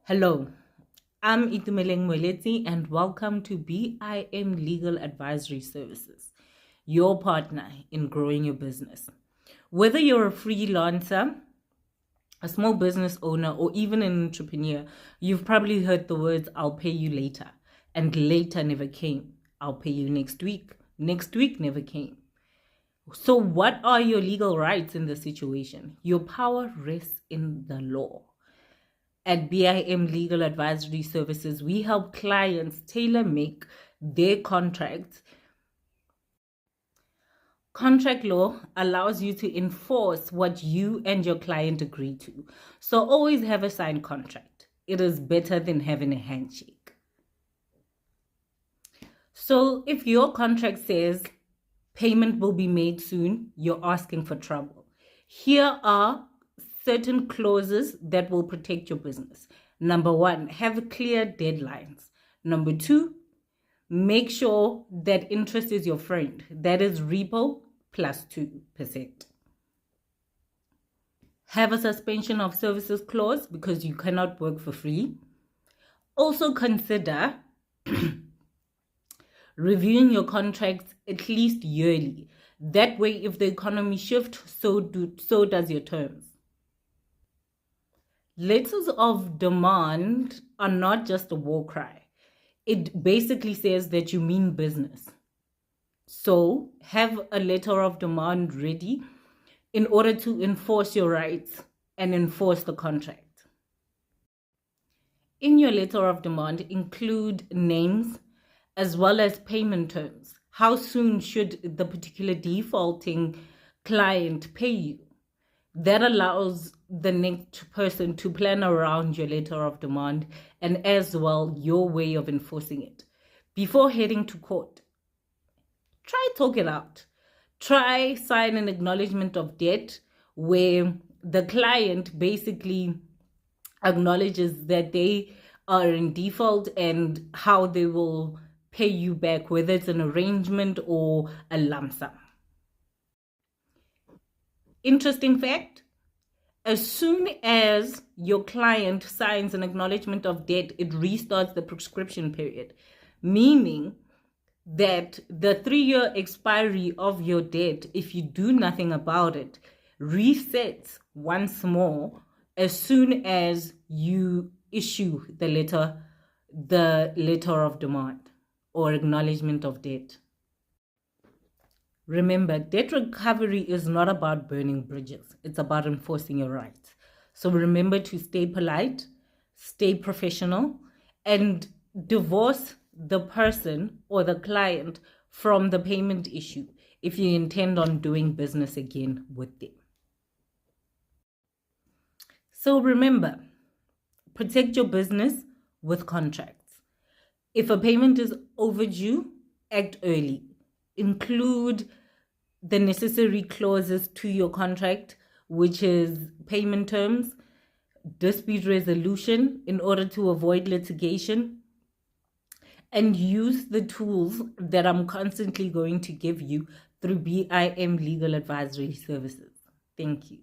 Hello, I'm Itumeleng Moeletsi and welcome to BIM Legal Advisory Services, your partner in growing your business. Whether you're a freelancer, a small business owner, or even an entrepreneur, you've probably heard the words, "I'll pay you later," and later never came. "I'll pay you next week." Next week never came. So what are your legal rights in this situation? Your power rests in the law. At BIM Legal Advisory Services, we help clients tailor-make their contracts. Contract law allows you to enforce what you and your client agree to. So always have a signed contract. It is better than having a handshake. So if your contract says payment will be made soon, you're asking for trouble. Here are certain clauses that will protect your business. Number one, have clear deadlines. Number two, make sure that interest is your friend. That is repo plus 2%. Have a suspension of services clause because you cannot work for free. Also consider reviewing your contracts at least yearly. That way, if the economy shifts, so does your terms. Letters of demand are not just a war cry. It basically says that you mean business. So have a letter of demand ready in order to enforce your rights and enforce the contract. In your letter of demand, include names as well as payment terms. How soon should the particular defaulting client pay you? That allows the next person to plan around your letter of demand and as well your way of enforcing it. Before heading to court, try talk it out. Try sign an acknowledgement of debt where the client basically acknowledges that they are in default and how they will pay you back, whether it's an arrangement or a lump sum. Interesting fact, as soon as your client signs an acknowledgement of debt, it restarts the prescription period, meaning that the 3-year expiry of your debt, if you do nothing about it, resets once more as soon as you issue the letter of demand or acknowledgement of debt. Remember, debt recovery is not about burning bridges. It's about enforcing your rights. So remember to stay polite, stay professional, and divorce the person or the client from the payment issue if you intend on doing business again with them. So remember, protect your business with contracts. If a payment is overdue, act early. Include the necessary clauses to your contract, which is payment terms, dispute resolution in order to avoid litigation, and use the tools that I'm constantly going to give you through BIM Legal Advisory Services. Thank you.